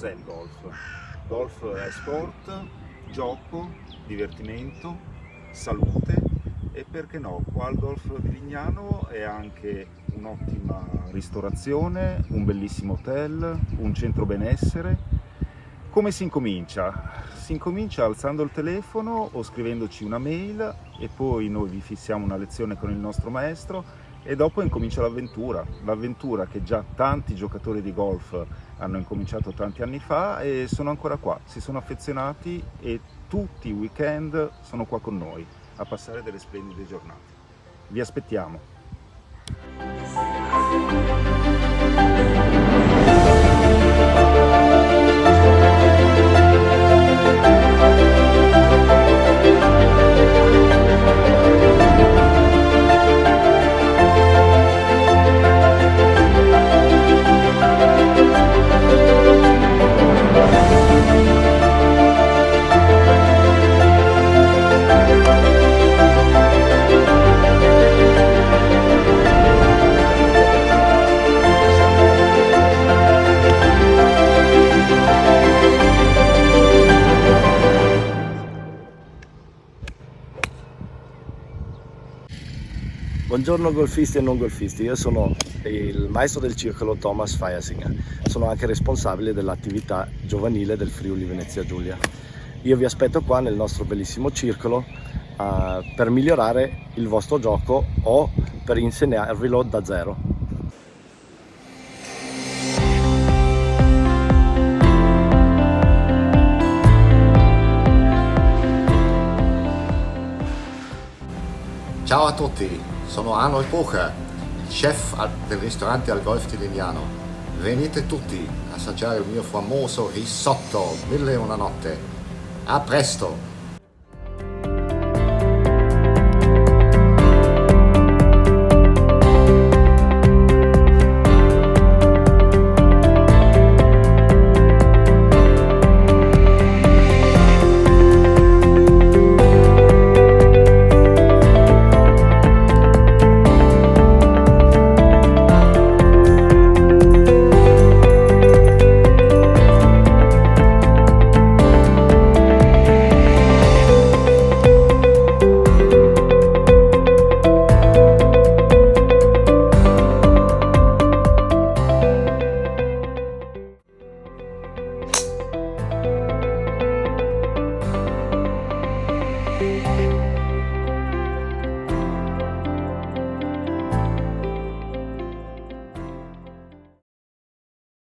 cos'è il golf? Golf è sport, gioco, divertimento, salute e perché no, qua al Golf di Lignano è anche un'ottima ristorazione, un bellissimo hotel, un centro benessere. Come si incomincia? Si incomincia alzando il telefono o scrivendoci una mail e poi noi vi fissiamo una lezione con il nostro maestro e dopo incomincia l'avventura che già tanti giocatori di golf hanno incominciato tanti anni fa e sono ancora qua, si sono affezionati e tutti i weekend sono qua con noi a passare delle splendide giornate. Vi aspettiamo! Buongiorno golfisti e non golfisti, io sono il maestro del circolo Thomas Feiersinger, sono anche responsabile dell'attività giovanile del Friuli Venezia Giulia. Io vi aspetto qua nel nostro bellissimo circolo per migliorare il vostro gioco o per insegnarvelo da zero. Ciao a tutti, sono Arnold Pocher, il chef del ristorante al Golf di Lignano. Venite tutti a assaggiare il mio famoso risotto 1001 notte. A presto!